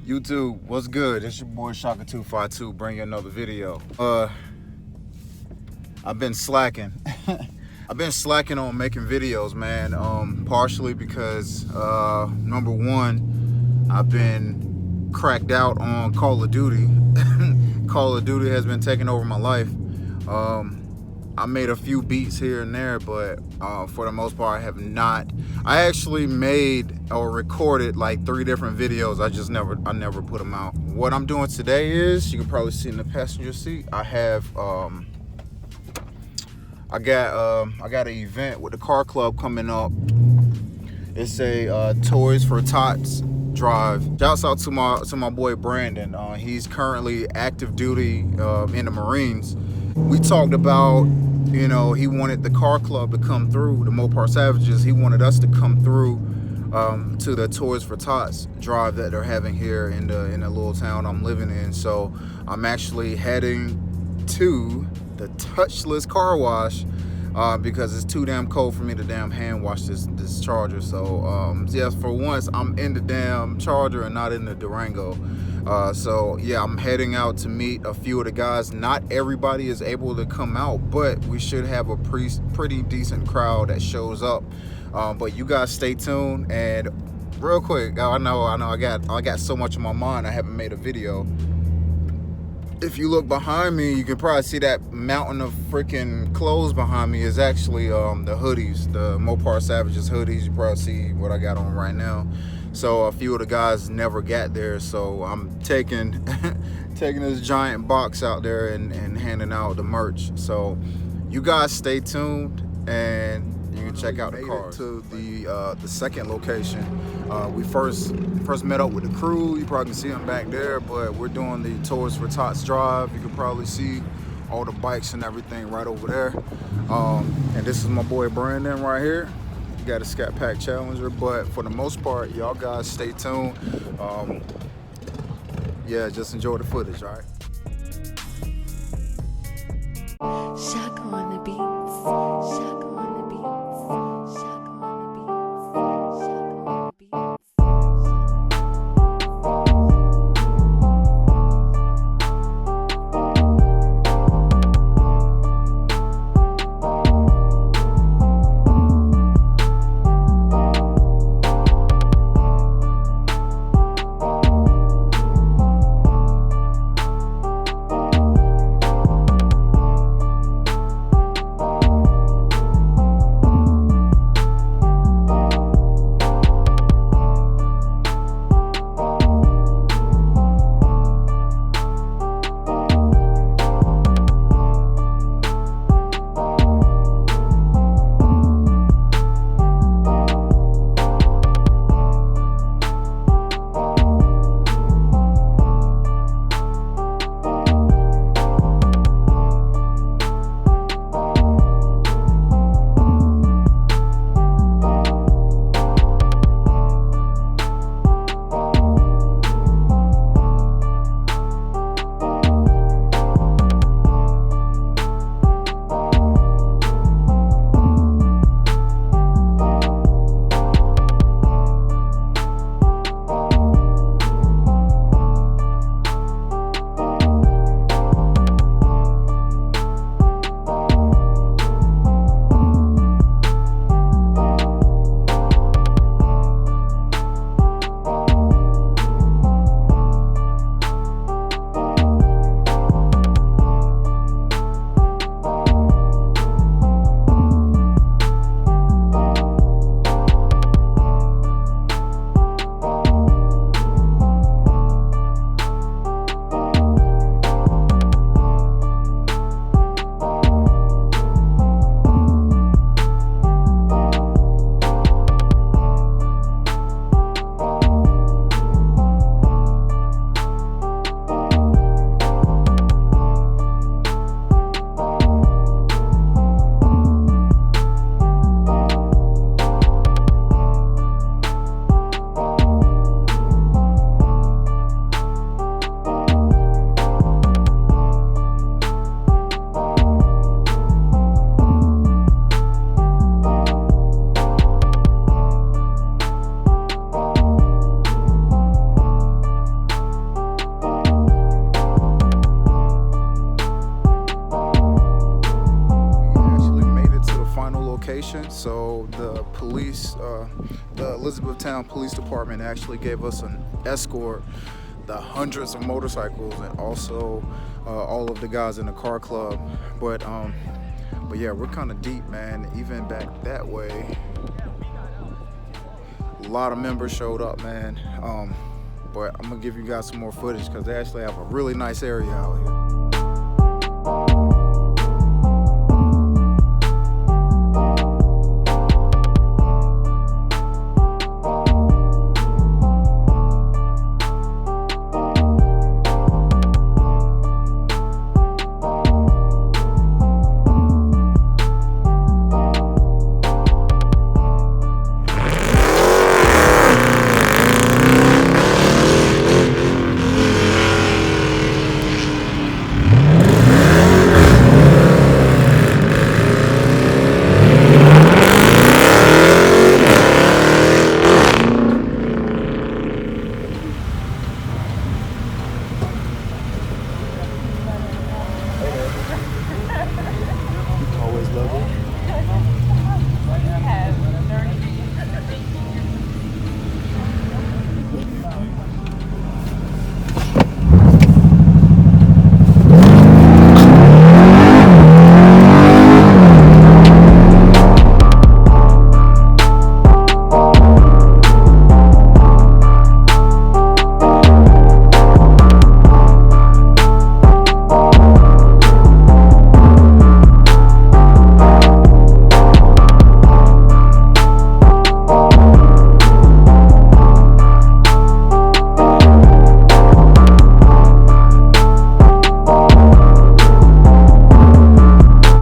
YouTube, what's good? It's your boy Shaka252 bringing you another video. I've been slacking. I've been slacking on making videos, man. Partially because number one, I've been cracked out on Call of Duty. Call of Duty has been taking over my life. I made a few beats here and there, but for the most part, I have not. I actually made or recorded like 3 different videos. I never put them out. What I'm doing today is, you can probably see in the passenger seat, I have I got an event with the car club coming up. It's a Toys for Tots drive. Shouts out to my boy Brandon. He's currently active duty in the Marines. We talked about, you know, he wanted the car club to come through, the Mopar Savages. He wanted us to come through to the Toys for Tots drive that they're having here in the little town I'm living in. So I'm actually heading to the touchless car wash because it's too damn cold for me to damn hand wash this Charger. So yes, for once I'm in the damn Charger and not in the Durango. So yeah, I'm heading out to meet a few of the guys. Not everybody is able to come out, but we should have a pretty decent crowd that shows up. But you guys stay tuned. And real quick, I know I got so much on my mind I haven't made a video. If you look behind me, you can probably see that mountain of freaking clothes behind me is actually the hoodies, the Mopar Savages hoodies. You probably see what I got on right now. So a few of the guys never got there, so I'm taking taking this giant box out there and handing out the merch. So you guys stay tuned and you can check out the cars. To the second location. We first met up with the crew. You probably can see them back there, but we're doing the Toys for Tots drive. You can probably see all the bikes and everything right over there. And this is my boy Brandon right here. You got a Scat Pack Challenger, but for the most part, y'all guys stay tuned. Yeah, just enjoy the footage, all right? Shaka on the beats. Shaka on the beats. Shaka on the beats. Shaka on the beats. situation. So the police, the Elizabethtown Police Department actually gave us an escort, the hundreds of motorcycles, and also all of the guys in the car club. But yeah, we're kind of deep, man. Even back that way, a lot of members showed up, man. But I'm gonna give you guys some more footage because they actually have a really nice area out here.